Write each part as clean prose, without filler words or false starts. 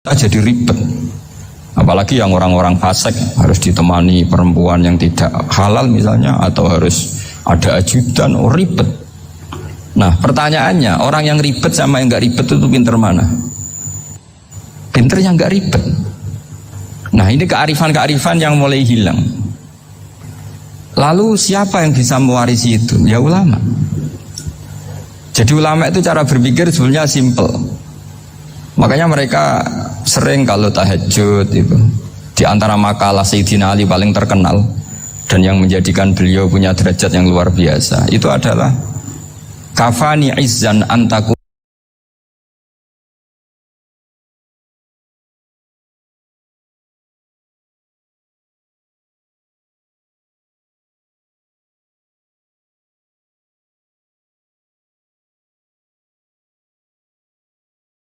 jadi ribet. Apalagi yang orang-orang fasik harus ditemani perempuan yang tidak halal misalnya, atau harus ada ajudan, ribet. Nah pertanyaannya, orang yang ribet sama yang nggak ribet itu pinter mana? Pinter yang nggak ribet. Nah ini kearifan-kearifan yang mulai hilang. Lalu siapa yang bisa mewarisi itu? Ya ulama. Jadi ulama itu cara berpikir sebenarnya simple. Makanya mereka sering kalau tahajud itu, di antara makalah Sayyidina Ali paling terkenal dan yang menjadikan beliau punya derajat yang luar biasa itu adalah kafani izzan antaku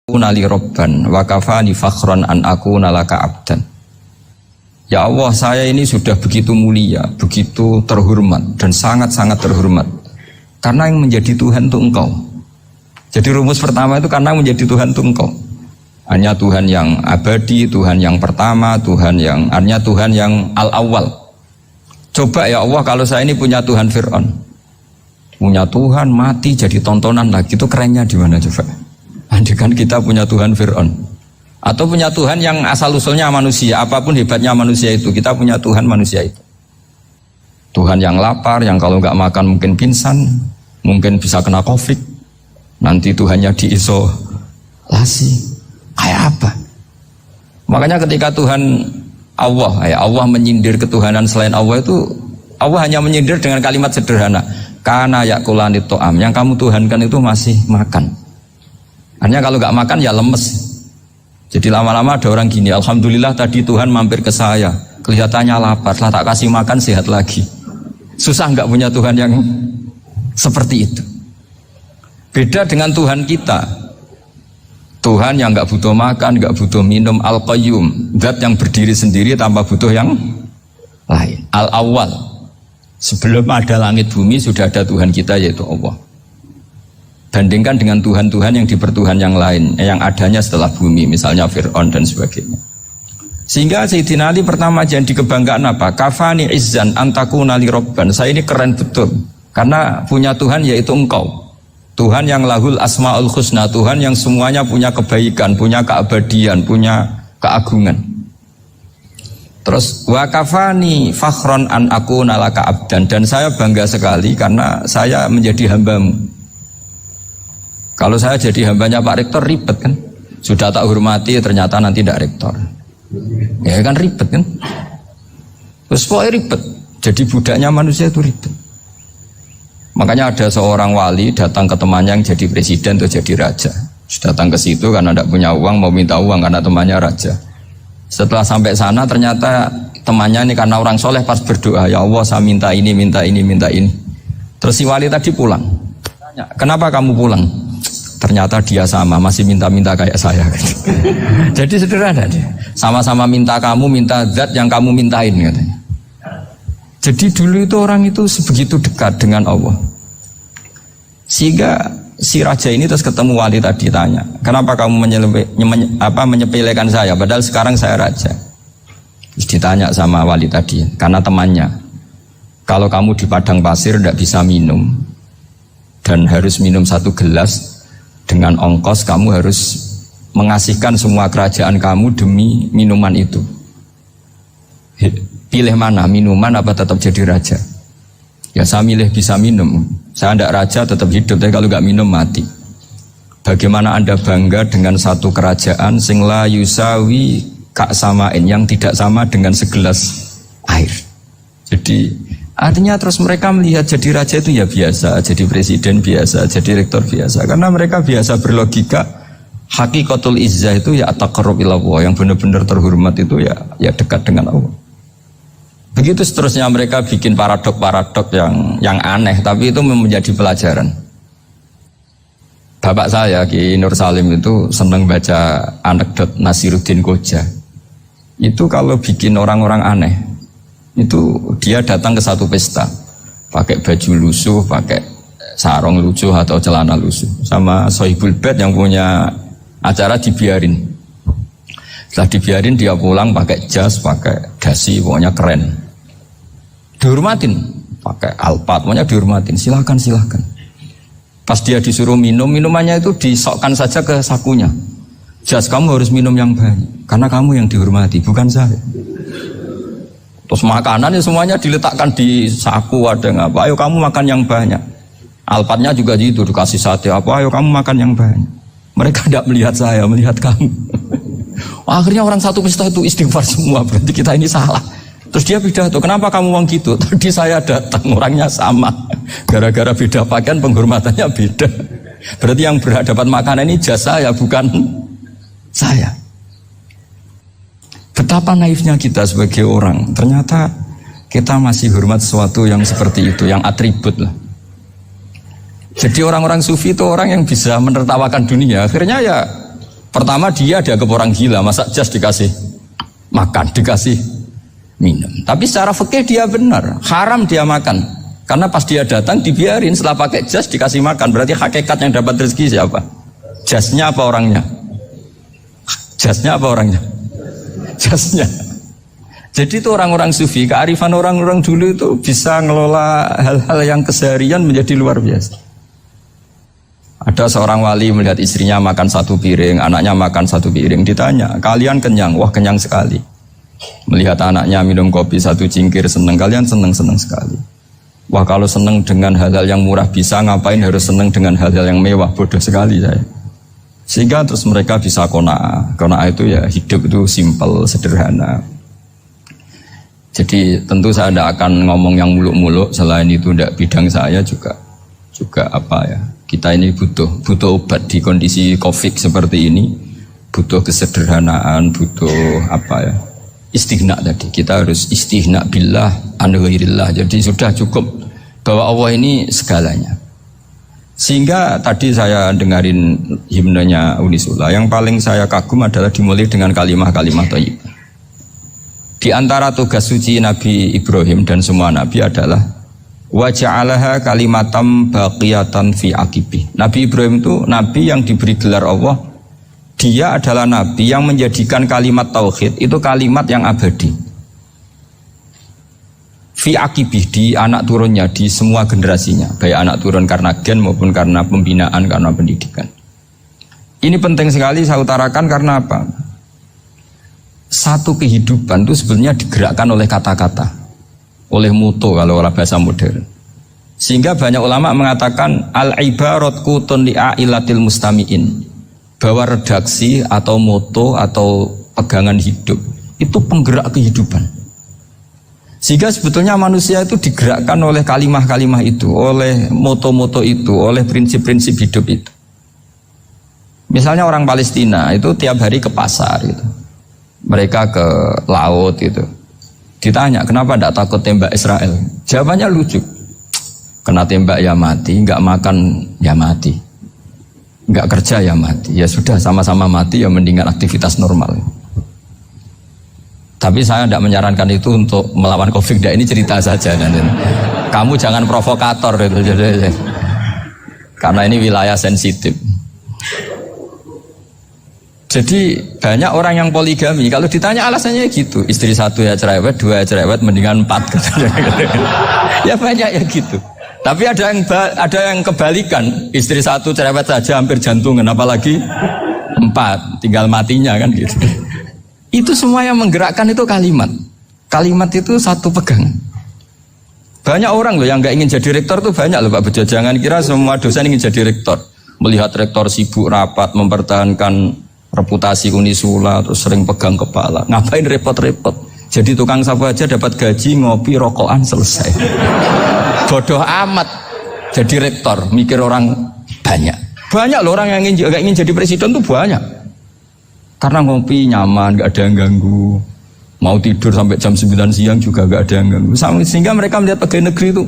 nali robban wa kafani fakhron an aku nalaka abdan. Ya Allah, saya ini sudah begitu mulia, begitu terhormat dan sangat-sangat terhormat karena yang menjadi Tuhan itu Engkau. Jadi rumus pertama itu karena menjadi Tuhan itu Engkau. Hanya Tuhan yang abadi, Tuhan yang pertama, hanya Tuhan yang al-awwal. Coba ya Allah, kalau saya ini punya Tuhan Fir'aun, punya Tuhan mati jadi tontonan lagi, itu kerennya di mana coba? Andaikan kita punya Tuhan Fir'aun, atau punya Tuhan yang asal usulnya manusia, apapun hebatnya manusia itu, kita punya Tuhan manusia itu. Tuhan yang lapar, yang kalau nggak makan mungkin pingsan, mungkin bisa kena COVID, nanti Tuhannya diisolasi, kayak apa? Makanya ketika Tuhan Allah menyindir ketuhanan selain Allah itu, Allah hanya menyindir dengan kalimat sederhana, kana yakulanit to'am, yang kamu tuhankan itu masih makan. Hanya kalau nggak makan ya lemes. Jadi lama-lama ada orang gini, alhamdulillah tadi Tuhan mampir ke saya, kelihatannya lapar, setelah tak kasih makan sehat lagi. Susah nggak punya Tuhan yang seperti itu. Beda dengan Tuhan kita, Tuhan yang nggak butuh makan, nggak butuh minum, al-qayyum, zat yang berdiri sendiri tanpa butuh yang lain, al-awwal. Sebelum ada langit bumi sudah ada Tuhan kita, yaitu Allah. Bandingkan dengan Tuhan-Tuhan yang dipertuhan yang lain, yang adanya setelah bumi, misalnya Fir'aun dan sebagainya. Sehingga Sayyidina Ali pertama jadi kebanggaan apa? Kafani izzan antakuna li robban. Saya ini keren betul karena punya Tuhan yaitu Engkau, Tuhan yang lahul asmaul husna, Tuhan yang semuanya punya kebaikan, punya keabadian, punya keagungan. Terus wa kafani fakhron an akuna laka abdan, dan saya bangga sekali karena saya menjadi hambamu. Kalau saya jadi hambanya Pak Rektor ribet kan, sudah tak hormati ternyata nanti tidak rektor, ya kan ribet kan. Terus pokoknya ribet, jadi budaknya manusia itu ribet. Makanya ada seorang wali datang ke temannya yang jadi presiden atau jadi raja, datang ke situ karena tidak punya uang, mau minta uang karena temannya raja. Setelah sampai sana ternyata temannya ini karena orang soleh pas berdoa, ya Allah saya minta ini, minta ini, minta ini. Terus si wali tadi pulang, tanya, kenapa kamu pulang? Ternyata dia sama, masih minta-minta kayak saya. Jadi sederhana dia. Sama-sama minta kamu, minta zat yang kamu mintain katanya. Jadi dulu itu orang itu sebegitu dekat dengan Allah. Sehingga si raja ini terus ketemu wali tadi, tanya, kenapa kamu menyepelekan saya padahal sekarang saya raja? Terus ditanya sama wali tadi, karena temannya, kalau kamu di padang pasir tidak bisa minum dan harus minum 1 gelas, dengan ongkos kamu harus mengasihkan semua kerajaan kamu demi minuman itu. Pilih mana, minuman apa tetap jadi raja? Ya saya milih bisa minum. Saya tidak raja tetap hidup, tapi kalau nggak minum mati. Bagaimana Anda bangga dengan satu kerajaan sing la yusawi kak samain, yang tidak sama dengan segelas air. Jadi artinya terus mereka melihat jadi raja itu ya biasa, jadi presiden biasa, jadi rektor biasa. Karena mereka biasa berlogika, hakikatul izzah itu ya at-taqarrub ila Allah, yang benar-benar terhormat itu ya dekat dengan Allah. Begitu seterusnya mereka bikin paradok-paradok yang aneh, tapi itu menjadi pelajaran. Bapak saya Ki Nur Salim itu senang baca anekdot Nasiruddin Koja. Itu kalau bikin orang-orang aneh, itu dia datang ke satu pesta pakai baju lusuh, pakai sarung lusuh atau celana lusuh, sama Sohibul Bait yang punya acara dibiarin. Setelah dibiarin dia pulang pakai jas, pakai dasi, pokoknya keren. Dihormatin, pakai alpat, pokoknya dihormatin. Silakan. Pas dia disuruh minum, minumannya itu disokkan saja ke sakunya. Jas, kamu harus minum yang banyak, karena kamu yang dihormati, bukan saya. Terus makanan ya semuanya diletakkan di saku, ada apa? Ayo kamu makan yang banyak. Alpatnya juga gitu, dikasih sate apa? Ayo kamu makan yang banyak. Mereka tidak melihat saya, melihat kamu. Akhirnya orang satu pesta itu istighfar semua, berarti kita ini salah. Terus dia pidato, kenapa kamu uang gitu? Tadi saya datang, orangnya sama. Gara-gara beda pakaian, penghormatannya beda. Berarti yang berhak dapat makanan ini jasa ya, bukan saya. Betapa naifnya kita sebagai orang. Ternyata kita masih hormat sesuatu yang seperti itu, yang atribut lah. Jadi orang-orang sufi itu orang yang bisa menertawakan dunia. Akhirnya ya, pertama dia dianggap orang gila, masa jas dikasih makan, dikasih minum. Tapi secara fikih dia benar, haram dia makan. Karena pas dia datang dibiarin, setelah pakai jas dikasih makan. Berarti hakikat yang dapat rezeki siapa? Jasnya apa orangnya? Jasnya apa orangnya? Jasnya. Jadi itu orang-orang sufi, kearifan orang-orang dulu itu bisa ngelola hal-hal yang keseharian menjadi luar biasa. Ada seorang wali melihat istrinya makan satu piring, anaknya makan satu piring. Ditanya, kalian kenyang? Wah, kenyang sekali. Melihat anaknya minum kopi satu cingkir, seneng. Kalian seneng sekali. Wah, kalau seneng dengan hal-hal yang murah bisa, ngapain harus seneng dengan hal-hal yang mewah? Bodoh sekali saya. Sehingga terus mereka bisa qanaah. Qanaah itu ya hidup itu simpel, sederhana. Jadi tentu saya tidak akan ngomong yang muluk-muluk. Selain itu tidak bidang saya juga apa ya. Kita ini butuh obat di kondisi COVID seperti ini. Butuh kesederhanaan, butuh apa ya, istighna tadi. Kita harus istighna billah an ghairillah. Jadi sudah cukup bahwa Allah ini segalanya. Sehingga tadi saya dengarin himnenya Unisula, yang paling saya kagum adalah dimulai dengan kalimah-kalimah thayyibah. Di antara tugas suci Nabi Ibrahim dan semua Nabi adalah wa ja'alaha kalimatam baqiyatan fi aqibih. Nabi Ibrahim itu Nabi yang diberi gelar Allah. Dia adalah Nabi yang menjadikan kalimat tauhid itu kalimat yang abadi. Fi aqibih, di anak turunnya, di semua generasinya, baik anak turun karena gen maupun karena pembinaan, karena pendidikan. Ini penting sekali saya utarakan karena apa? Satu kehidupan itu sebenarnya digerakkan oleh kata-kata, oleh mutu kalau oleh bahasa modern. Sehingga banyak ulama mengatakan al-ibarat qutun li'ailatil mustami'in, bahwa redaksi atau moto atau pegangan hidup itu penggerak kehidupan. Sehingga sebetulnya manusia itu digerakkan oleh kalimah-kalimah itu, oleh moto-moto itu, oleh prinsip-prinsip hidup itu. Misalnya orang Palestina itu tiap hari ke pasar gitu. Mereka ke laut gitu. Ditanya, kenapa tidak takut tembak Israel? Jawabannya lucu. Kena tembak ya mati, enggak makan ya mati. Enggak kerja ya mati. Ya sudah, sama-sama mati ya mendingan aktivitas normal. Tapi saya tidak menyarankan itu untuk melawan COVID. Ini cerita saja. Kamu jangan provokator gitu. Karena ini wilayah sensitif. Jadi banyak orang yang poligami. Kalau ditanya alasannya gitu, istri satu ya cerewet, dua ya cerewet, mendingan 4 gitu. Ya banyak ya gitu. Tapi ada yang kebalikan, istri satu cerewet saja hampir jantungan, apalagi 4, tinggal matinya kan gitu. Itu semua yang menggerakkan itu kalimat. Kalimat itu satu pegangan. Banyak orang loh yang nggak ingin jadi rektor tuh banyak loh Pak Bejo. Jangan kira semua dosen ingin jadi rektor. Melihat rektor sibuk rapat mempertahankan reputasi Unisula terus sering pegang kepala. Ngapain repot-repot? Jadi tukang sapu aja dapat gaji, ngopi, rokokan, selesai. Bodoh amat jadi rektor, mikir orang banyak. Banyak loh orang yang nggak ingin jadi presiden tuh banyak. Karena ngopi nyaman, gak ada yang ganggu. Mau tidur sampai jam 9 siang juga gak ada yang ganggu. Sehingga mereka melihat pegawai negeri itu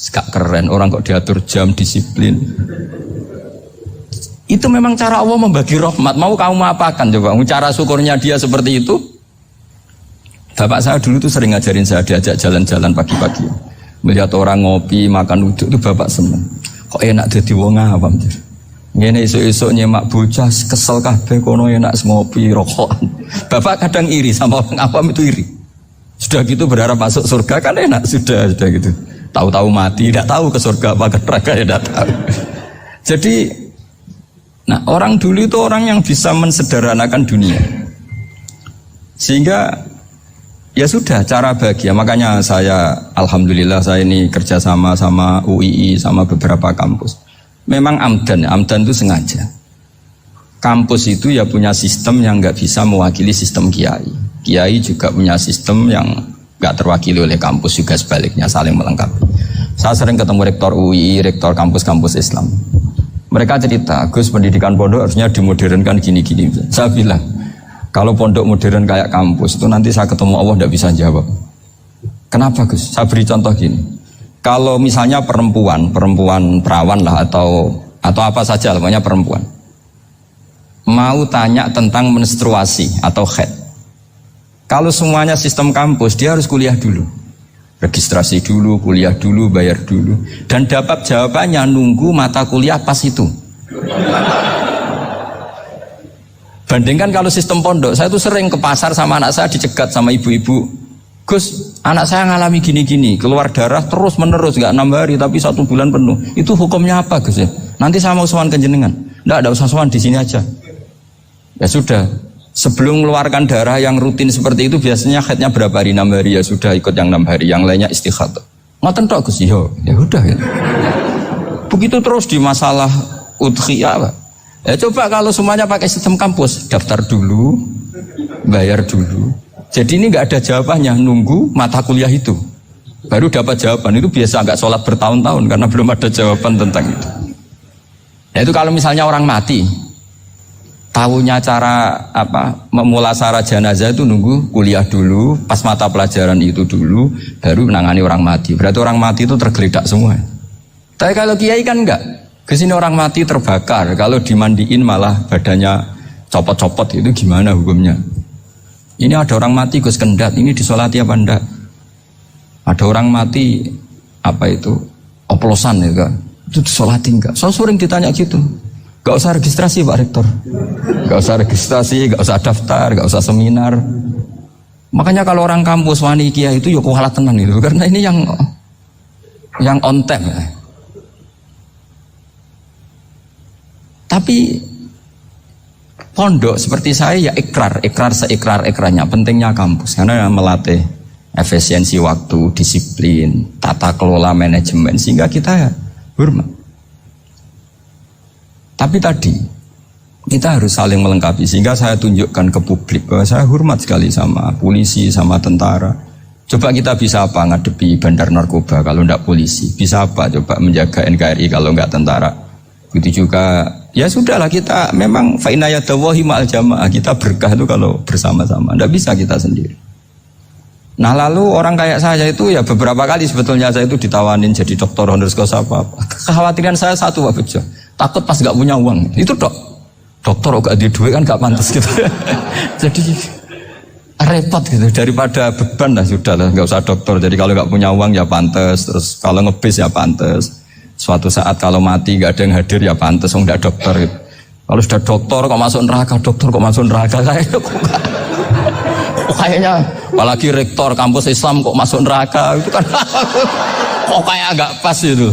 gak keren, orang kok diatur jam, disiplin. Itu memang cara Allah membagi rahmat. Mau kamu apakan coba? Cara syukurnya dia seperti itu. Bapak saya dulu tuh sering ngajarin saya, diajak jalan-jalan pagi-pagi. Melihat orang ngopi, makan uduk itu bapak seneng. Kok enak jadi wong awam. Ngene esuk-esuk nyemak bocah kesel kabeh kono enak ngopi rokokan. Bapak kadang iri sama orang awam itu iri. Sudah gitu berharap masuk surga kan enak, sudah gitu. Tahu-tahu mati, tidak tahu ke surga apa ke neraka ya tidak tahu. Jadi, nah orang dulu itu orang yang bisa mensederhanakan dunia. Sehingga ya sudah cara bahagia. Makanya saya alhamdulillah saya ini kerjasama sama UII sama beberapa kampus. Memang amdan itu sengaja. Kampus itu ya punya sistem yang nggak bisa mewakili sistem kiai. Kiai juga punya sistem yang nggak terwakili oleh kampus, juga sebaliknya saling melengkapi. Saya sering ketemu rektor UII, rektor kampus-kampus Islam. Mereka cerita, Gus pendidikan pondok harusnya dimodernkan gini-gini. Saya bilang, kalau pondok modern kayak kampus itu nanti saya ketemu Allah tidak bisa jawab. Kenapa Gus? Saya beri contoh gini. Kalau misalnya perempuan perawan lah atau apa saja, namanya perempuan, mau tanya tentang menstruasi atau haid. Kalau semuanya sistem kampus, dia harus kuliah dulu. Registrasi dulu, kuliah dulu, bayar dulu. Dan dapat jawabannya nunggu mata kuliah pas itu. Bandingkan kalau sistem pondok, saya tuh sering ke pasar sama anak saya dicegat sama ibu-ibu. Gus, anak saya ngalami gini-gini, keluar darah terus menerus, gak 6 hari tapi 1 bulan penuh. Itu hukumnya apa Gus ya? Nanti saya mau sowan ke jenengan. Nggak ada usah sowan, di sini aja. Ya sudah, sebelum mengeluarkan darah yang rutin seperti itu biasanya haidnya berapa hari? 6 hari, ya sudah ikut yang 6 hari, yang lainnya istighatsah. Ngoten tok Gus, ya udah ya. Begitu terus di masalah udhiyah, Pak. Ya coba kalau semuanya pakai sistem kampus, daftar dulu, bayar dulu. Jadi ini nggak ada jawabannya, nunggu mata kuliah itu, baru dapat jawaban. Itu biasa nggak sholat bertahun-tahun karena belum ada jawaban tentang itu. Nah itu kalau misalnya orang mati, tahunya cara apa memulasara jenazah itu nunggu kuliah dulu, pas mata pelajaran itu dulu, baru menangani orang mati. Berarti orang mati itu tergeledak semua. Tapi kalau kiai kan enggak. Kesini orang mati terbakar, kalau dimandiin malah badannya copot-copot, itu gimana hukumnya? Ini ada orang mati Gus Kendat, ini disolati apa enggak? Ada orang mati apa itu oplosan ya kan? Itu disolati enggak? So sering ditanya gitu. Gak usah registrasi Pak Rektor, gak usah registrasi, gak usah daftar, gak usah seminar. Makanya kalau orang kampus wani kiai itu ya kualat tenan itu, karena ini yang on time. Ya. Tapi pondok seperti saya ya ikrar seikrar-ikrarnya. Pentingnya kampus karena melatih efisiensi waktu, disiplin, tata kelola manajemen sehingga kita ya hormat. Tapi tadi kita harus saling melengkapi sehingga saya tunjukkan ke publik bahwa saya hormat sekali sama polisi, sama tentara. Coba kita bisa apa ngadepi bandar narkoba kalau enggak polisi? Bisa apa coba menjaga NKRI kalau enggak tentara? Begitu juga ya sudahlah kita memang fa inna yadallahi ma'al jamaah, kita berkah itu kalau bersama-sama, tidak bisa kita sendiri. Nah lalu orang kayak saya itu ya beberapa kali sebetulnya saya itu ditawanin jadi dokter honoris causa apa. Kekhawatiran saya satu Pak Bejo, takut pas gak punya uang, itu dokter gak ada duit kan gak pantas gitu. Jadi repot gitu, daripada beban lah sudah lah gak usah dokter. Jadi kalau gak punya uang ya pantas, terus kalau ngebis ya pantas. Suatu saat kalau mati gak ada yang hadir ya pantas, enggak dokter. Kalau sudah dokter kok masuk neraka, kayaknya apalagi rektor kampus Islam kok masuk neraka itu kan kok kayak agak pas itu.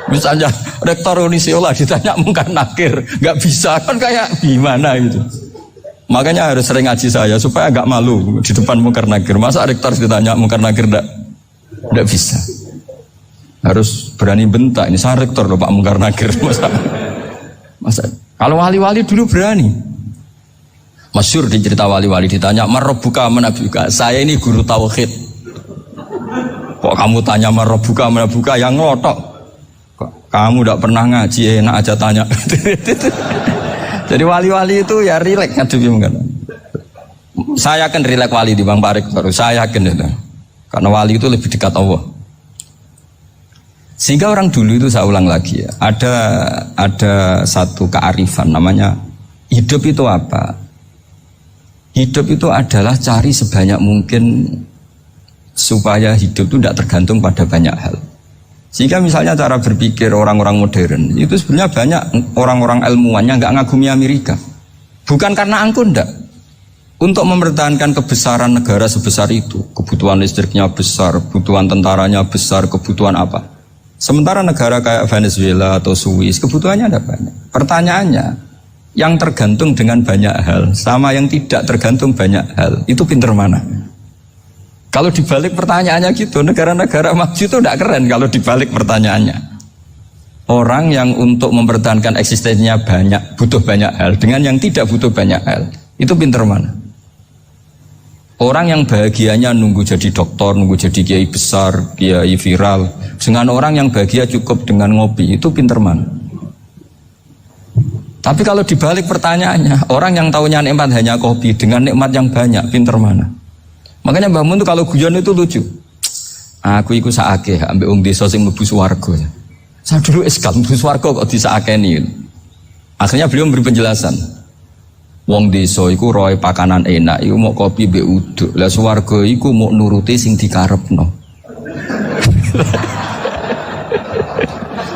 Misalnya rektor Unisiola ditanya mungkar nakir, nggak bisa kan kayak gimana gitu. Makanya harus sering ngaji saya supaya agak malu di depan mungkar nakir. Masa rektor ditanya mungkar nakir nggak bisa. Harus berani bentak, ini saya rektor loh Pak mungkar nakir. Masa kalau wali-wali dulu berani. Masyhur di cerita wali-wali ditanya marabbuka manabuka, saya ini guru tauhid. Kok kamu tanya marabbuka manabuka, yang ngotok. Kamu tidak pernah ngaji, enak aja tanya. Jadi wali-wali itu ya rileks ngadepi mungkar. Saya akan rileks wali di Bang Pak Rektor, saya yakin itu. Karena wali itu lebih dekat Allah. Sehingga orang dulu itu saya ulang lagi ya, ada satu kearifan namanya hidup itu apa? Hidup itu adalah cari sebanyak mungkin supaya hidup itu tidak tergantung pada banyak hal. Sehingga misalnya cara berpikir orang-orang modern itu sebenarnya banyak orang-orang ilmuwan yang nggak ngagumi Amerika. Bukan karena angkuh ndak. Untuk mempertahankan kebesaran negara sebesar itu, kebutuhan listriknya besar, kebutuhan tentaranya besar, kebutuhan apa? Sementara negara kayak Venezuela atau Swiss, kebutuhannya ada banyak. Pertanyaannya, yang tergantung dengan banyak hal sama yang tidak tergantung banyak hal, itu pinter mana? Kalau dibalik pertanyaannya gitu, negara-negara maju itu tidak keren kalau dibalik pertanyaannya. Orang yang untuk mempertahankan eksistensinya banyak, butuh banyak hal, dengan yang tidak butuh banyak hal, itu pinter mana? Orang yang bahagianya nunggu jadi dokter, nunggu jadi kiai besar, kiai viral, dengan orang yang bahagia cukup dengan ngopi, itu pinter mana? Tapi kalau dibalik pertanyaannya, orang yang taunya nikmat hanya kopi dengan nikmat yang banyak, pinter mana? Makanya Mbah Mun itu kalau guyon itu lucu. Aku iku saake ambek wong desa sing mlebu swarga. Saya dulu eskal mlebu swarga kok disakeni. Akhirnya beliau memberi penjelasan. Wong desa iku roe pakanan enak, iku mau kopi mbek uduk. Lah swarga iku mau nuruti sing dikarepno.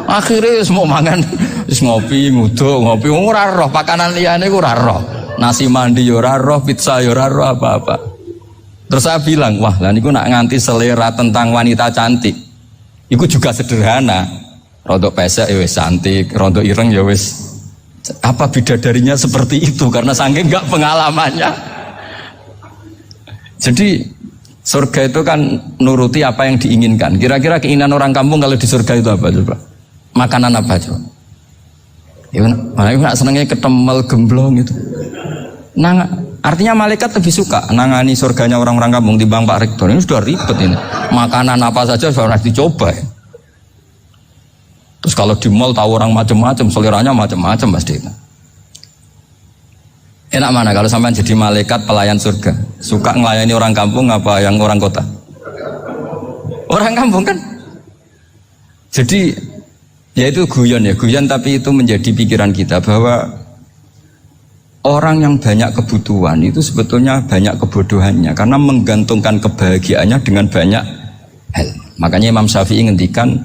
Akhirnya semua mangan wis ngopi, nguduk, ngopi ora roh pakanan liyane iku ora roh. Nasi mandi yo ora roh, pizza yo ora roh apa-apa. Terus saya bilang, wah lah niku nak nganti selera tentang wanita cantik. Iku juga sederhana. Rodok pesek ya wis cantik, rodok ireng ya wis. Apa bidadarinya seperti itu karena saking enggak pengalamannya. Jadi surga itu kan nuruti apa yang diinginkan. Kira-kira keinginan orang kampung kalau di surga itu apa coba? Makanan apa coba? Ya mana senengnya ketemel gemblong itu. Nah, artinya malaikat lebih suka nangani surganya orang-orang kampung timbang Pak Rektor. Ini sudah ribet ini. Makanan apa saja sudah dicoba ya. Terus kalau di mall tahu orang macam-macam, seleranya macam-macam pasti itu. Enak mana kalau sampai jadi malaikat pelayan surga? Suka ngelayani orang kampung apa yang orang kota? Orang kampung kan? Jadi ya itu guyon ya, guyon tapi itu menjadi pikiran kita bahwa orang yang banyak kebutuhan itu sebetulnya banyak kebodohannya karena menggantungkan kebahagiaannya dengan banyak hal. Makanya Imam Syafi'i ngendikan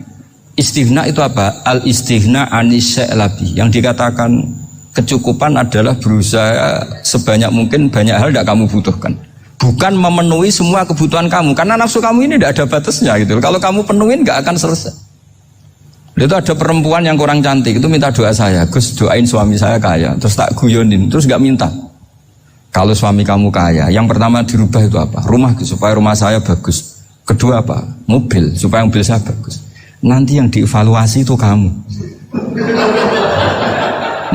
istighna itu apa? Al-istighna anisya'i. Yang dikatakan kecukupan adalah berusaha sebanyak mungkin banyak hal tidak kamu butuhkan. Bukan memenuhi semua kebutuhan kamu karena nafsu kamu ini tidak ada batasnya gitu. Kalau kamu penuhin nggak akan selesai. Itu ada perempuan yang kurang cantik itu minta doa saya, Gus doain suami saya kaya. Terus tak guyonin, terus nggak minta. Kalau suami kamu kaya, yang pertama dirubah itu apa? Rumah supaya rumah saya bagus. Kedua apa? Mobil supaya mobil saya bagus. Nanti yang dievaluasi itu kamu.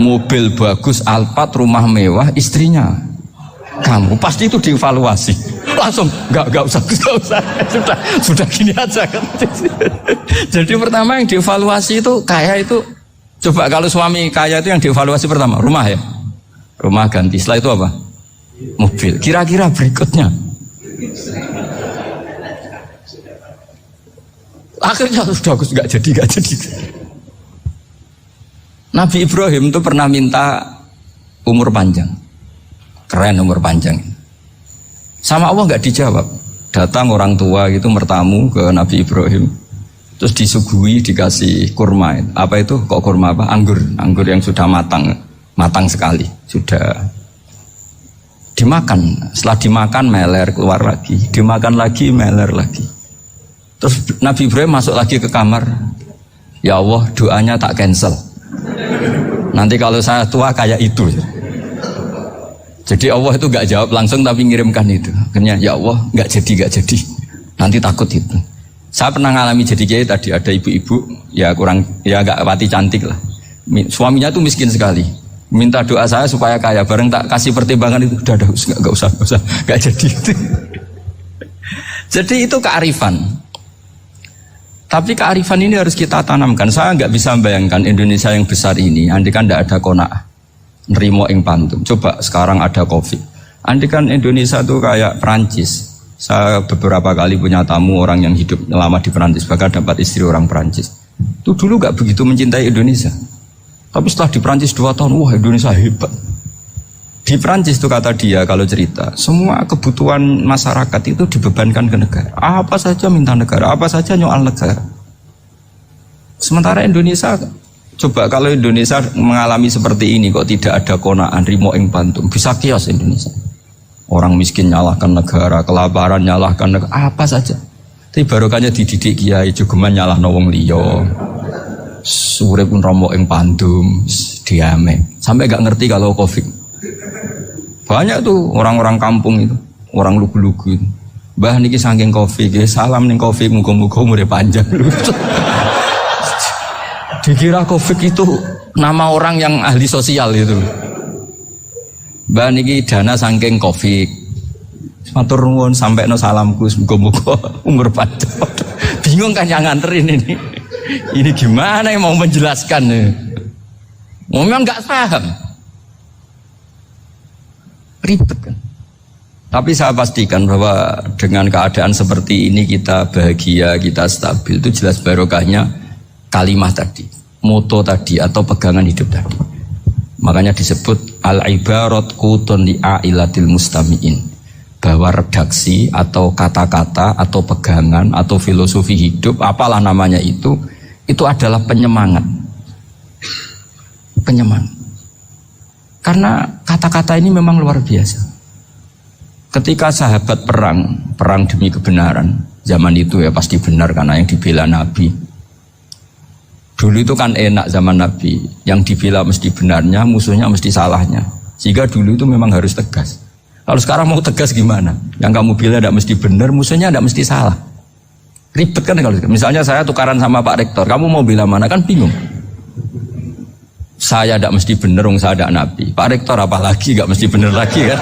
Mobil bagus, Alphard, rumah mewah, istrinya kamu. Pasti itu dievaluasi. Langsung enggak usah. Sudah gini aja kan. Jadi pertama yang dievaluasi itu kaya itu. Coba kalau suami kaya itu yang dievaluasi pertama rumah ya. Rumah ganti. Setelah itu apa? Mobil. Kira-kira berikutnya. Akhirnya sudah Gus enggak jadi. Nabi Ibrahim itu pernah minta umur panjang. Keren umur panjang. Sama Allah enggak dijawab. Datang orang tua gitu mertamu ke Nabi Ibrahim. Terus disuguhi dikasih kurma. Apa itu? Kok kurma apa? Anggur yang sudah matang sekali. Sudah dimakan. Setelah dimakan meler keluar lagi. Dimakan lagi meler lagi. Terus Nabi Ibrahim masuk lagi ke kamar. Ya Allah, doanya tak cancel. Nanti kalau saya tua kayak itu. Jadi Allah itu gak jawab langsung tapi ngirimkan itu. Akhirnya ya Allah gak jadi. Nanti takut itu. Saya pernah ngalami jadi kiai tadi ada ibu-ibu ya gak pati cantik lah. Suaminya tuh miskin sekali. Minta doa saya supaya kaya. Bareng tak kasih pertimbangan itu udah gak usah gak jadi itu. Jadi itu kearifan. Tapi kearifan ini harus kita tanamkan. Saya nggak bisa membayangkan Indonesia yang besar ini. Andai kan tidak ada qanaah, nerimo ing pantum. Coba sekarang ada Covid. Andai kan Indonesia itu kayak Perancis. Saya beberapa kali punya tamu orang yang hidup lama di Perancis, bahkan dapat istri orang Perancis. Itu dulu nggak begitu mencintai Indonesia. Tapi setelah di Perancis 2 tahun, wah Indonesia hebat. Di Perancis itu kata dia kalau cerita, semua kebutuhan masyarakat itu dibebankan ke negara. Apa saja minta negara, apa saja nyoal negara. Sementara Indonesia, coba kalau Indonesia mengalami seperti ini kok tidak ada qanaah rimo ing pantum, bisa kios Indonesia. Orang miskin nyalahkan negara, kelaparan nyalahkan negara, apa saja. Tapi barokahnya dididik kiai jogeman nyalahno wong liya. Sore pun romo ing pandum, diame. Sampai gak ngerti kalau Covid. Banyak tuh orang-orang kampung itu, orang lugu-lugu itu. Mbah niki saking Covid, salam ning Covid, muga-muga umure panjang. Dikira Covid itu nama orang yang ahli sosial itu. Mbah niki dana saking Covid. Matur nuwun sampekno salamku, muga-muga umur panjang. Bingung kan yang nganterin ini. Ini gimana yang mau menjelaskan? Memang nggak paham. Ribet kan. Tapi saya pastikan bahwa dengan keadaan seperti ini kita bahagia, kita stabil, itu jelas barokahnya kalimat tadi, moto tadi atau pegangan hidup tadi. Makanya disebut al-ibarat qutun li ailatil mustami'in, bahwa redaksi atau kata-kata atau pegangan atau filosofi hidup, apalah namanya itu adalah penyemangat. Penyemangat. Karena kata-kata ini memang luar biasa. Ketika sahabat perang demi kebenaran, zaman itu ya pasti benar karena yang dibela Nabi. Dulu itu kan enak zaman Nabi, yang dibela mesti benarnya, musuhnya mesti salahnya. Sehingga dulu itu memang harus tegas. Kalau sekarang mau tegas gimana? Yang kamu bela tidak mesti benar, musuhnya tidak mesti salah. Ribet kan kalau misalnya saya tukaran sama Pak Rektor, kamu mau bela mana kan bingung. Saya tidak mesti benar, saya tidak Nabi. Pak Rektor apalagi nggak mesti benar lagi kan?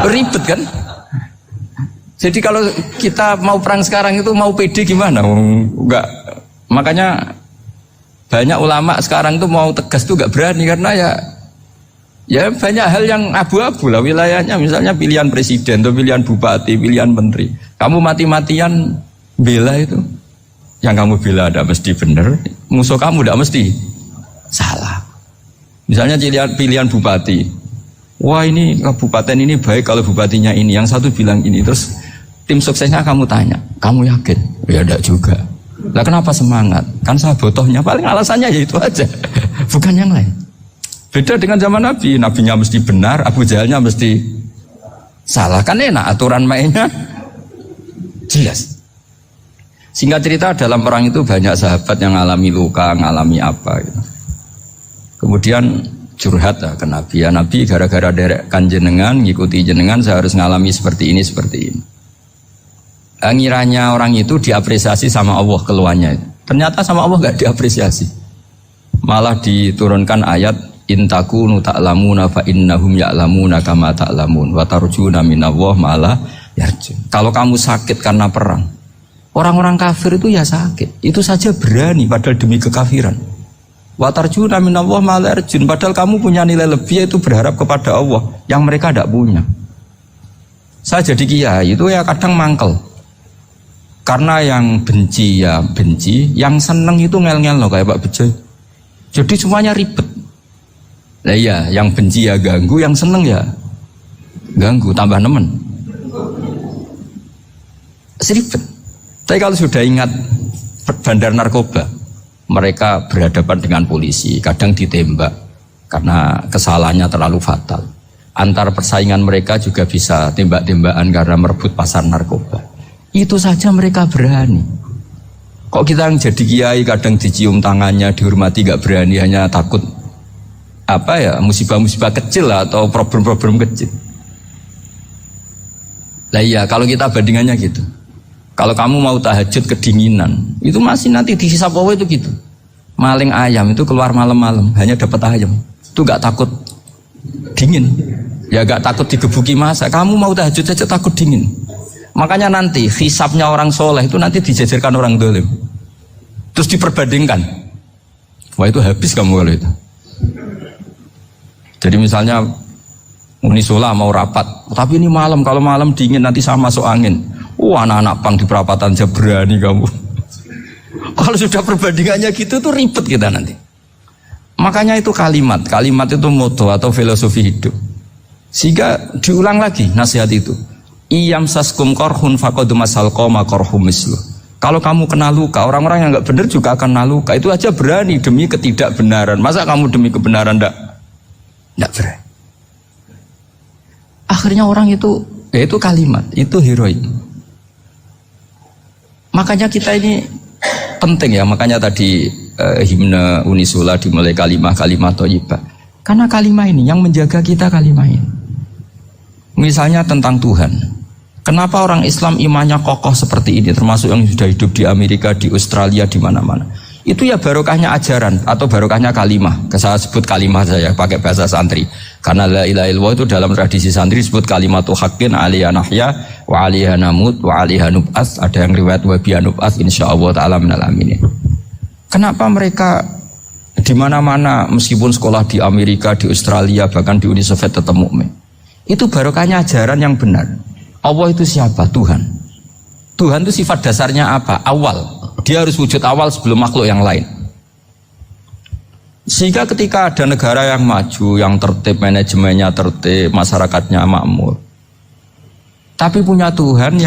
Ribet kan? Jadi kalau kita mau perang sekarang itu mau pede gimana? Enggak. Makanya banyak ulama sekarang tuh mau tegas tuh nggak berani karena ya banyak hal yang abu-abu lah wilayahnya. Misalnya pilihan presiden atau pilihan bupati, pilihan menteri. Kamu mati-matian bela itu, yang kamu bela tidak mesti benar, musuh kamu tidak mesti salah. Misalnya pilihan bupati, wah ini kabupaten ini baik kalau bupatinya ini, yang satu bilang ini, terus tim suksesnya kamu tanya, kamu yakin? Ya tidak juga. Lah kenapa semangat? Kan saya botohnya, paling alasannya ya itu aja, bukan yang lain. Beda dengan zaman Nabi, Nabinya mesti benar, Abu Jahalnya mesti salah, kan enak aturan mainnya jelas. Singkat cerita dalam perang itu banyak sahabat yang ngalami luka, ngalami apa gitu. Kemudian curhat ke Nabi, ya Nabi gara-gara derekkan jenengan, ngikuti jenengan saya harus ngalami seperti ini, seperti ini. Ngiranya orang itu diapresiasi sama Allah keluarnya. Ternyata sama Allah gak diapresiasi. Malah diturunkan ayat intakunu ta'lamuna fa innahum ya'lamuna kama ta'lamun wa tarjuna minallah ma'ala yarjun. Kalau kamu sakit karena perang, orang-orang kafir itu ya sakit, itu saja berani padahal demi kekafiran. Wa tarjuna minallah ma'ala yarjun, padahal kamu punya nilai lebih yaitu berharap kepada Allah yang mereka tidak punya. Saya jadi kiai itu ya kadang mangkel. Karena yang benci ya benci, yang seneng itu ngel-ngel loh kayak Pak Bejo. Jadi semuanya ribet. Nah iya, yang benci ya ganggu, yang seneng ya ganggu, tambah nemen. Seribet. Tapi kalau sudah ingat bandar narkoba, mereka berhadapan dengan polisi, kadang ditembak karena kesalahannya terlalu fatal. Antar persaingan mereka juga bisa tembak-tembakan karena merebut pasar narkoba. Itu saja mereka berani. Kok kita yang jadi kiai kadang dicium tangannya, dihormati gak berani, hanya takut apa ya, musibah-musibah kecil lah, atau problem-problem kecil. Lah iya, kalau kita bandingannya gitu. Kalau kamu mau tahajud kedinginan, itu masih nanti dihisab Allah itu gitu. Maling ayam itu keluar malam-malam, hanya dapat ayam. Itu gak takut dingin. Ya gak takut digebuki masa. Kamu mau tahajud saja takut dingin. Makanya nanti hisabnya orang soleh itu nanti dijajarkan orang dolim. Terus diperbandingkan. Wah itu habis kamu kalau itu. Jadi misalnya Unisola mau rapat, tapi ini malam, kalau malam dingin nanti sama masuk angin. Anak-anak pang di perapatan aja berani kamu. Kalau sudah perbandingannya gitu tuh ribet kita nanti. Makanya itu kalimat itu moto atau filosofi hidup. Sehingga diulang lagi nasihat itu. Iyam saskum korhun fakodu masal koma korhum mislu. Kalau kamu kena luka, orang-orang yang nggak benar juga akan kena luka. Itu aja berani demi ketidakbenaran. Masa kamu demi kebenaran nggak berani? Akhirnya orang itu Itu kalimat, itu heroik. Makanya kita ini penting ya, makanya tadi himne Unisula dimulai kalimat thayyibah. Karena kalimat ini yang menjaga kita, kalimat ini. Misalnya tentang Tuhan. Kenapa orang Islam imannya kokoh seperti ini, termasuk yang sudah hidup di Amerika, di Australia, di mana-mana. Itu ya barokahnya ajaran atau barokahnya kalimah. Saya sebut kalimah saya pakai bahasa santri. Karena la ilaha illallah itu dalam tradisi santri disebut kalimatu haqqin alaiha nahya wa alaiha namut wa alaiha nub'ats. Ada yang riwayat wa biha nub'ats insyaallah taala minal aminin. Kenapa mereka di mana-mana meskipun sekolah di Amerika, di Australia, bahkan di Uni Soviet tetap mukmin? Itu barokahnya ajaran yang benar. Allah itu siapa? Tuhan. Tuhan itu sifat dasarnya apa? Awal. Dia harus wujud awal sebelum makhluk yang lain. Sehingga ketika ada negara yang maju, yang tertib, manajemennya tertib, masyarakatnya makmur, tapi punya Tuhan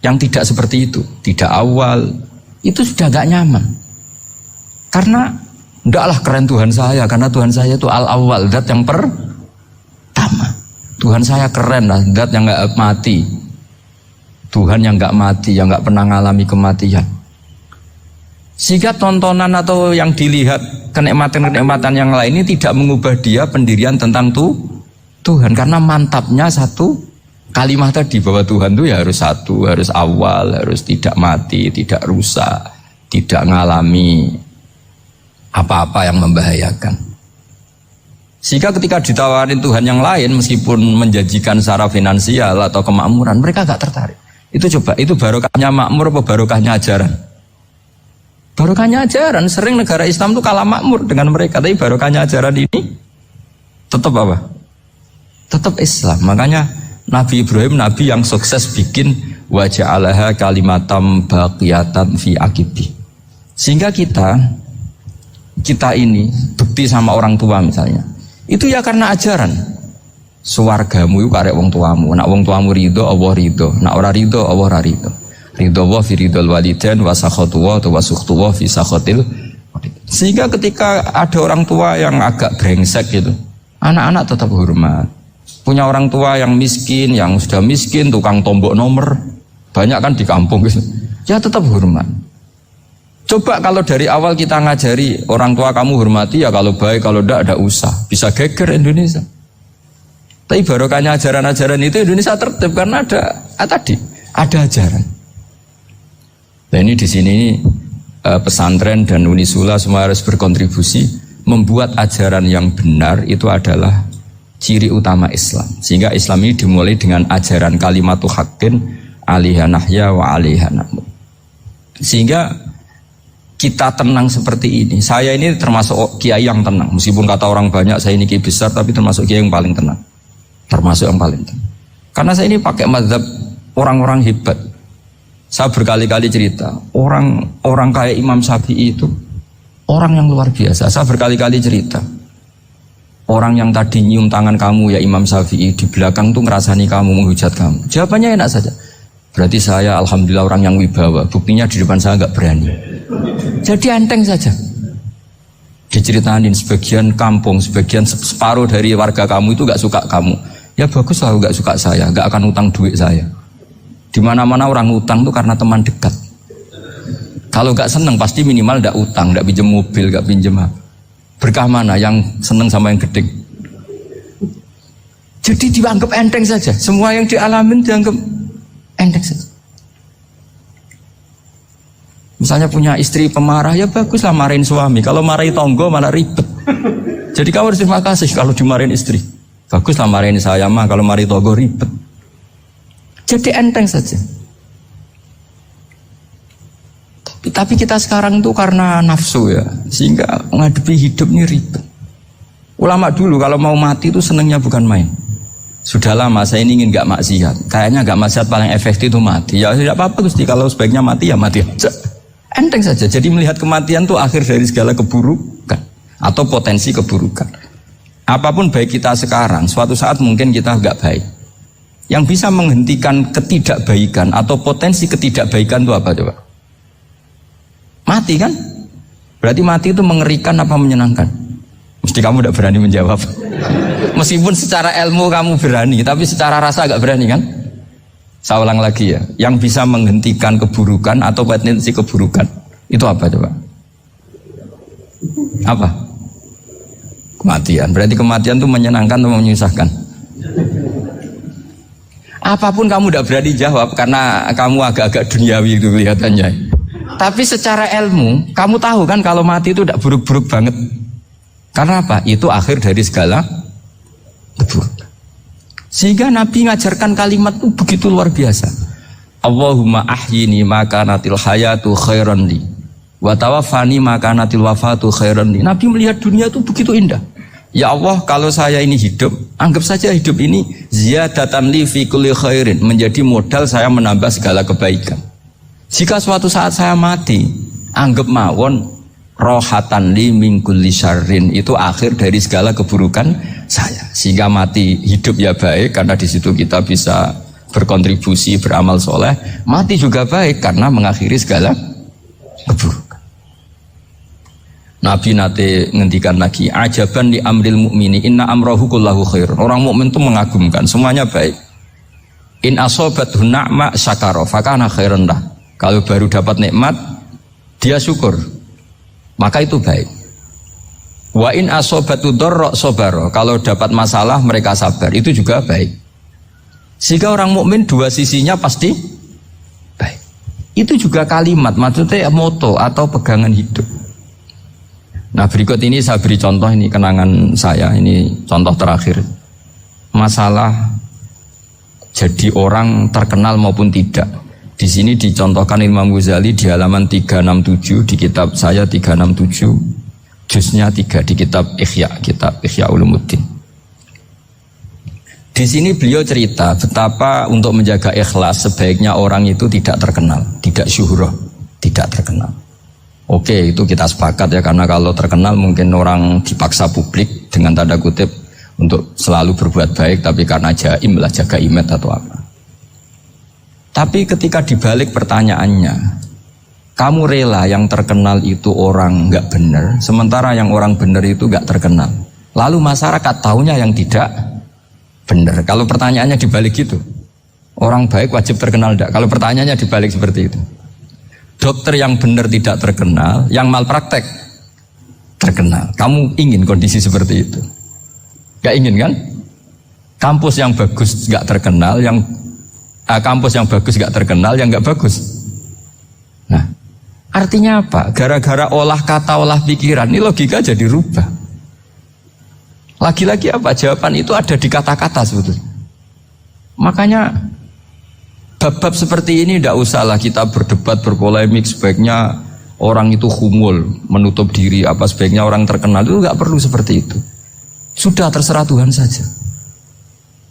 yang tidak seperti itu, tidak awal, itu sudah gak nyaman. Karena ndaklah keren Tuhan saya, karena Tuhan saya itu al-awwal, zat yang pertama. Tuhan saya keren lah, zat yang gak mati. Tuhan yang gak mati, yang gak pernah mengalami kematian. Sehingga tontonan atau yang dilihat kenikmatan-kenikmatan yang lain ini tidak mengubah dia pendirian tentang Tuhan. Karena mantapnya satu kalimat tadi bahwa Tuhan itu ya harus satu, harus awal, harus tidak mati, tidak rusak, tidak mengalami apa-apa yang membahayakan. Sehingga ketika ditawarin Tuhan yang lain meskipun menjanjikan secara finansial atau kemakmuran, mereka gak tertarik. Itu coba, itu barokahnya makmur apa barokahnya ajaran? Barokahnya ajaran. Sering negara Islam itu kalah makmur dengan mereka, tapi barokahnya ajaran ini tetap apa? Tetap Islam. Makanya Nabi Ibrahim, Nabi yang sukses bikin wa ja'alaha kalimatam baqiyatan fi aqibi. Sehingga kita ini bukti sama orang tua misalnya, itu ya karena ajaran. Suwargamu itu karek wong tuamu. Nak wong tuamu ridho, Allah ridho. Nak ora ridho, Allah ora ridho. Ridho wa fi ridhol walidain wa sakhatu wa sukhtu wa fi sakhatil. Sehingga ketika ada orang tua yang agak brengsek gitu, anak-anak tetap hormat. Punya orang tua yang miskin, yang sudah miskin, tukang tombok nomor, banyak kan di kampung gitu. Ya tetap hormat. Coba kalau dari awal kita ngajari orang tua kamu hormati ya, kalau baik, kalau tidak usah. Bisa geger Indonesia. Tapi barokahnya ajaran-ajaran itu Indonesia tertib karena ada ajaran. Nah ini di sini pesantren dan Unisula semua harus berkontribusi membuat ajaran yang benar itu adalah ciri utama Islam. Sehingga Islam ini dimulai dengan ajaran kalimatu haqqin alaiha nahya wa alaiha namut. Sehingga kita tenang seperti ini. Saya ini termasuk kiai yang tenang. Meskipun kata orang banyak saya ini kiai besar, tapi termasuk kiai yang paling tenang. Termasuk yang paling tenang. Karena saya ini pakai mazhab orang-orang hebat. Saya berkali-kali cerita, orang kayak Imam Syafi'i itu orang yang luar biasa. Saya berkali-kali cerita, orang yang tadi nyium tangan kamu ya Imam Syafi'i, di belakang tuh ngerasani kamu, menghujat kamu. Jawabannya enak saja. Berarti saya alhamdulillah orang yang wibawa. Buktinya di depan saya nggak berani. Jadi enteng saja. Diceritain sebagian kampung, sebagian separuh dari warga kamu itu nggak suka kamu. Ya bagus lah nggak suka saya, nggak akan utang duit saya. Di mana-mana orang utang tuh karena teman dekat. Kalau nggak seneng pasti minimal nggak utang, nggak pinjam mobil, nggak pinjam apa. Berkah mana yang seneng sama yang gede? Jadi dianggap enteng saja. Semua yang dialamin dianggap enteng saja. Misalnya punya istri pemarah, ya baguslah marahin suami. Kalau marahin tonggo malah ribet. Jadi kamu harus terima kasih kalau dimarahin istri. Baguslah marahin saya mah, kalau marahin tonggo ribet. Jadi enteng saja. Tapi kita sekarang tuh karena nafsu ya, sehingga menghadapi hidup ini ribet. Ulama dulu kalau mau mati itu senengnya bukan main. Sudah lama saya ini ingin gak maksiat. Kayaknya gak maksiat paling efektif itu mati. Ya tidak apa-apa Gusti, kalau sebaiknya mati ya mati aja. Enteng saja. Jadi melihat kematian itu akhir dari segala keburukan atau potensi keburukan. Apapun baik kita sekarang, suatu saat mungkin kita gak baik. Yang bisa menghentikan ketidakbaikan atau potensi ketidakbaikan itu apa coba? Mati kan? Berarti mati itu mengerikan apa menyenangkan? Mesti kamu tidak berani menjawab. Meskipun secara ilmu kamu berani, tapi secara rasa agak berani kan? Saya ulang lagi ya, yang bisa menghentikan keburukan atau potensi keburukan itu apa coba? Apa? Kematian. Berarti kematian itu menyenangkan atau menyusahkan? Apapun kamu tidak berani jawab karena kamu agak-agak duniawi itu kelihatannya. Tapi secara ilmu, kamu tahu kan kalau mati itu tidak buruk-buruk banget. Karena apa? Itu akhir dari segala keburukan. Sehingga Nabi ngajarkan kalimat itu begitu luar biasa. Allahumma ahyini maka natil hayatu khairan li wa tawaffani maka natil wafatu khairan li. Nabi melihat dunia itu begitu indah. Ya Allah, kalau saya ini hidup, anggap saja hidup ini ziyadatan li fi kulli khairin, menjadi modal saya menambah segala kebaikan. Jika suatu saat saya mati, anggap mawon rohatan li min kulli syarrin, itu akhir dari segala keburukan saya. Sehingga mati hidup ya baik karena di situ kita bisa berkontribusi, beramal soleh. Mati juga baik karena mengakhiri segala keburukan. Nabi nate ngendikan lagi, ajaban li amril mu'mini inna amrahu kullahu khair. Orang mukmin itu mengagumkan, semuanya baik. In asobathu na'ma syakara fakana khairan lah. Kalau baru dapat nikmat, dia syukur, maka itu baik. Wa in asobatu dharra sabara. Kalau dapat masalah mereka sabar, itu juga baik. Sehingga orang mukmin dua sisinya pasti baik. Itu juga kalimat, maksudnya moto atau pegangan hidup. Nah berikut ini saya beri contoh, ini kenangan saya, ini contoh terakhir. Masalah jadi orang terkenal maupun tidak. Di sini dicontohkan Imam Ghazali di halaman 367 di kitab saya 367, juznya 3 di kitab Ihya Ulumuddin. Di sini beliau cerita betapa untuk menjaga ikhlas sebaiknya orang itu tidak terkenal, tidak syuhrah, tidak terkenal. Oke, itu kita sepakat ya, karena kalau terkenal mungkin orang dipaksa publik dengan tanda kutip untuk selalu berbuat baik, tapi karena jaim lah, jaga image atau apa. Tapi ketika dibalik pertanyaannya, kamu rela yang terkenal itu orang nggak benar, sementara yang orang benar itu nggak terkenal. Lalu masyarakat tahunya yang tidak benar. Kalau pertanyaannya dibalik gitu, orang baik wajib terkenal enggak? Kalau pertanyaannya dibalik seperti itu. Dokter yang benar tidak terkenal, yang malpraktek terkenal. Kamu ingin kondisi seperti itu? Gak ingin kan? Kampus yang bagus gak terkenal, kampus yang bagus gak terkenal, yang gak bagus. Nah, artinya apa? Gara-gara olah kata, olah pikiran, ini logika jadi rubah. Lagi-lagi apa? Jawaban itu ada di kata-kata sebetulnya. Makanya bab-bab seperti ini tidak usahlah kita berdebat, berpolemik. Sebaiknya orang itu humul, menutup diri, apa sebaiknya orang terkenal, itu nggak perlu seperti itu. Sudah terserah Tuhan saja.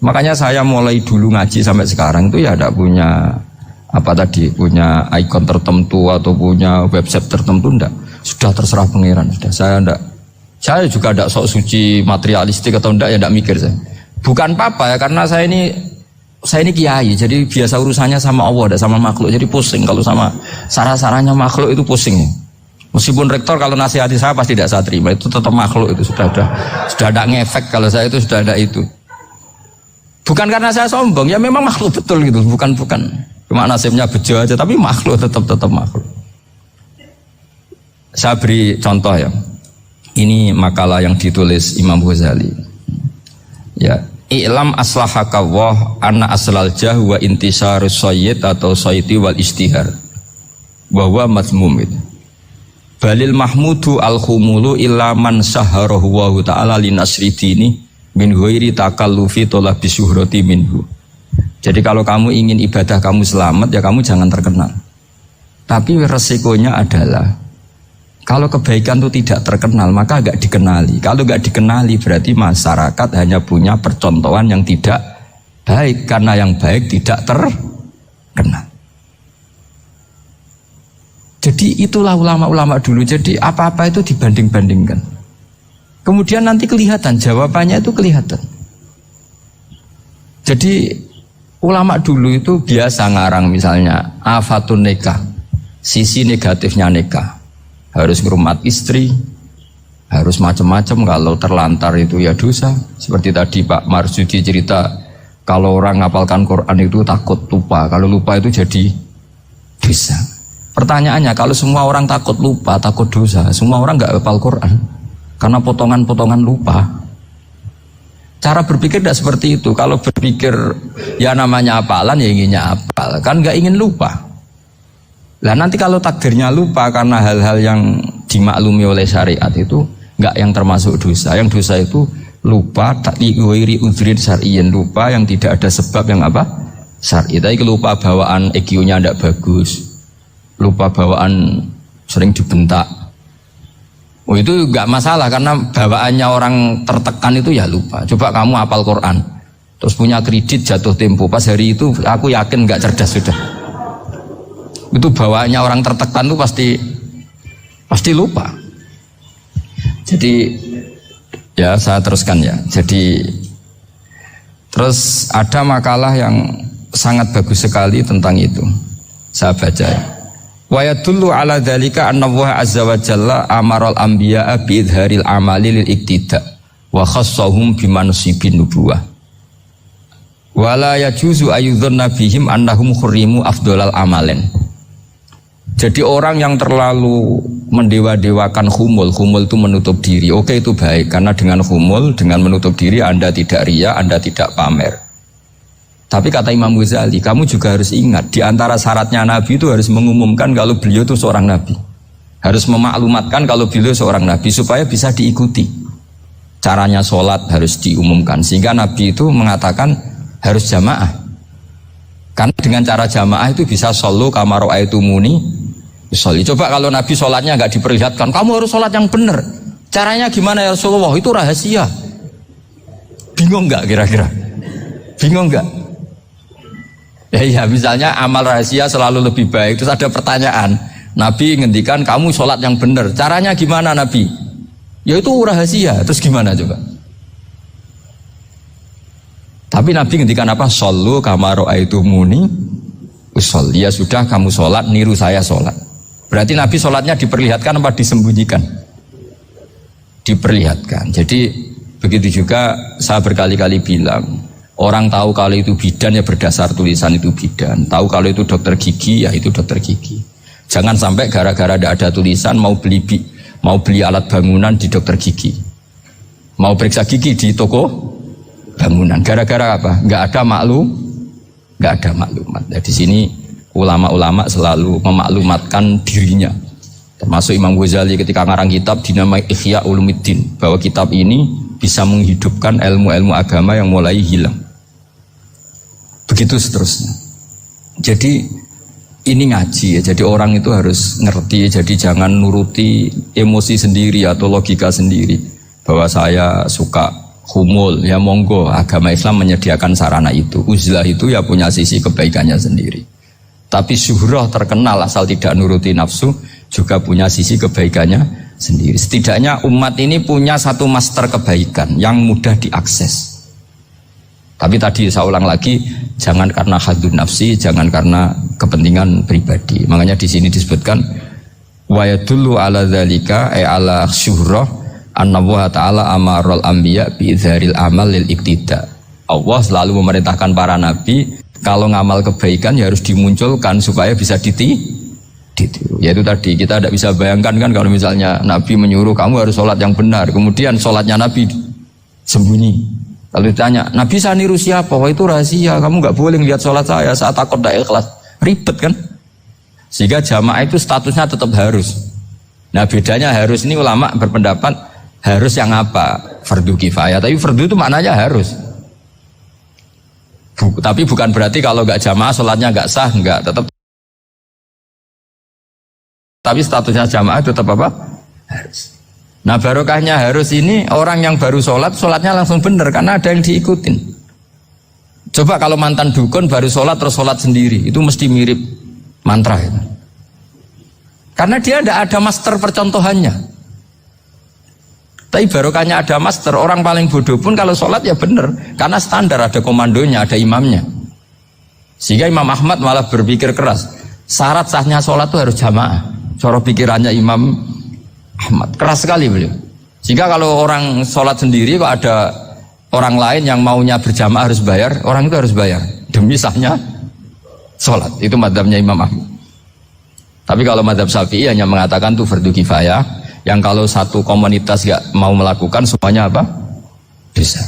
Makanya saya mulai dulu ngaji sampai sekarang itu ya tidak punya punya ikon tertentu atau punya website tertentu, enggak. Sudah terserah pangeran. Sudah saya juga tidak sok suci materialistik atau enggak, ya tidak mikir saya. Bukan apa-apa ya, karena saya ini kiai, jadi biasa urusannya sama Allah, tidak sama makhluk. Jadi pusing kalau sama sarah-sarahnya makhluk itu pusing. Meskipun rektor kalau nasihati saya pasti tidak saya terima, itu tetap makhluk, itu sudah ada ngefek. Kalau saya itu sudah ada itu. Bukan karena saya sombong, ya memang makhluk betul gitu, bukan cuma nasibnya bejo aja, tapi makhluk tetap makhluk. Saya beri contoh ya. Ini makalah yang ditulis Imam Ghazali. Ya. I'lam aslahaka Allah anna aslal jah wa intisarus sayyid atau sayyidi wal istihar bahwa mazmum itu. Balil mahmudu al-khumulu illa man saharahu wa ta'ala linasri dini min ghairi takallufi talabi syuhrati minhu. Jadi kalau kamu ingin ibadah kamu selamat, ya kamu jangan terkenal. Tapi resikonya adalah kalau kebaikan itu tidak terkenal, maka agak dikenali. Kalau agak dikenali berarti masyarakat hanya punya percontohan yang tidak baik, karena yang baik tidak terkenal. Jadi itulah ulama-ulama dulu. Jadi apa-apa itu dibanding-bandingkan. Kemudian nanti kelihatan, jawabannya itu kelihatan. Jadi ulama dulu itu biasa ngarang misalnya afatun nikah, sisi negatifnya nikah. Harus ngurmat istri, harus macam-macam, kalau terlantar itu ya dosa. Seperti tadi Pak Marsudi cerita, kalau orang ngapalkan Quran itu takut lupa, kalau lupa itu jadi dosa. Pertanyaannya, kalau semua orang takut lupa, takut dosa, semua orang nggak hafal Quran karena potongan-potongan lupa. Cara berpikir tidak seperti itu. Kalau berpikir ya namanya hafalan ya inginnya hafal, kan nggak ingin lupa. Lah nanti kalau takdirnya lupa karena hal-hal yang dimaklumi oleh syariat itu enggak yang termasuk dosa. Yang dosa itu lupa takliwiri udhrin syar'iyyin, lupa yang tidak ada sebab yang apa? Syar'i. Tapi lupa bawaan EQ-nya tidak bagus. Lupa bawaan sering dibentak. Oh itu enggak masalah karena bawaannya orang tertekan itu ya lupa. Coba kamu hafal Quran, terus punya kredit jatuh tempo, pas hari itu aku yakin enggak cerdas sudah. Itu bawaannya orang tertekan itu pasti lupa. Jadi ya saya teruskan ya. Jadi terus ada makalah yang sangat bagus sekali tentang itu. Saya baca ya. Wa yadullu ala dzalika anna Allah azza wa jalla amaral anbiya'a bi idharil amali lil iktida wa khassahum bi mansibin nubuwah. Wala yajuzu ayyudhanna bihim annahum khurrimu afdhalal amalen. Jadi orang yang terlalu mendewa-dewakan khumul itu menutup diri. Oke itu baik, karena dengan khumul, dengan menutup diri Anda tidak riya, Anda tidak pamer. Tapi kata Imam Ghazali, kamu juga harus ingat, di antara syaratnya Nabi itu harus mengumumkan kalau beliau itu seorang Nabi. Harus memaklumatkan kalau beliau seorang Nabi, supaya bisa diikuti. Caranya sholat harus diumumkan, sehingga Nabi itu mengatakan harus jamaah. Karena dengan cara jamaah itu bisa shollu kama ra'aitumuni usolli. Coba kalau Nabi sholatnya nggak diperlihatkan, kamu harus sholat yang benar. Caranya gimana ya Rasulullah? Itu rahasia. Bingung nggak kira-kira? Bingung nggak? Ya misalnya amal rahasia selalu lebih baik. Terus ada pertanyaan, Nabi ngendikan kamu sholat yang benar. Caranya gimana Nabi? Ya itu rahasia. Terus gimana coba? Tapi Nabi ngendikan apa? Shollu kama ra'aitumuni usolli. Ya sudah kamu sholat, niru saya sholat. Berarti Nabi sholatnya diperlihatkan apa disembunyikan? Diperlihatkan. Jadi begitu juga saya berkali-kali bilang, orang tahu kalau itu bidan ya berdasar tulisan itu bidan. Tahu kalau itu dokter gigi ya itu dokter gigi. Jangan sampai gara-gara tidak ada tulisan mau beli alat bangunan di dokter gigi, mau periksa gigi di toko bangunan. Gara-gara apa? Nggak ada maklumat. Nah, di sini ulama-ulama selalu memaklumatkan dirinya. Termasuk Imam Ghazali ketika ngarang kitab dinamai Ihya Ulumuddin, bahwa kitab ini bisa menghidupkan ilmu-ilmu agama yang mulai hilang. Begitu seterusnya. Jadi ini ngaji ya. Jadi orang itu harus ngerti. Jadi jangan nuruti emosi sendiri atau logika sendiri. Bahwa saya suka humul, ya monggo, agama Islam menyediakan sarana itu. Uzlah itu ya punya sisi kebaikannya sendiri. Tapi syuhrah terkenal asal tidak nuruti nafsu juga punya sisi kebaikannya sendiri. Setidaknya umat ini punya satu master kebaikan yang mudah diakses. Tapi tadi saya ulang lagi, jangan karena hadun nafsi, jangan karena kepentingan pribadi. Makanya di sini disebutkan wa yadullu ala dzalika ala syuhrah anna Allah ta'ala amarul anbiya bi idzharil amal lil iktida. Allah selalu memerintahkan para nabi kalau ngamal kebaikan ya harus dimunculkan supaya bisa ditiru. Yaitu tadi kita tidak bisa bayangkan kan kalau misalnya Nabi menyuruh kamu harus sholat yang benar, kemudian sholatnya Nabi sembunyi. Lalu ditanya, Nabi saya niru siapa? Wah itu rahasia, kamu nggak boleh lihat sholat saya takut tidak ikhlas. Ribet kan? Sehingga jamaah itu statusnya tetap harus. Nah bedanya harus ini ulama berpendapat harus yang apa? Fardu kifayah. Tapi fardu itu maknanya harus. Tapi bukan berarti kalau nggak jamaah sholatnya nggak sah, nggak, tetap. Tapi statusnya jamaah tetap apa? Harus. Nah barokahnya harus ini orang yang baru sholatnya langsung benar karena ada yang diikutin. Coba kalau mantan dukun baru sholat terus sholat sendiri, itu mesti mirip mantra itu. Karena dia tidak ada master percontohannya. Tapi barokahnya ada master, orang paling bodoh pun kalau sholat ya benar, karena standar ada komandonya, ada imamnya. Sehingga Imam Ahmad malah berpikir keras, syarat sahnya sholat itu harus jamaah. Cara pikirannya Imam Ahmad keras sekali beliau. Jika kalau orang sholat sendiri kok ada orang lain yang maunya berjamaah harus bayar, orang itu harus bayar demi sahnya sholat. Itu madzhabnya Imam Ahmad. Tapi kalau madzhab Syafi'i hanya mengatakan itu fardu kifayah, yang kalau satu komunitas gak mau melakukan semuanya apa? Bisa.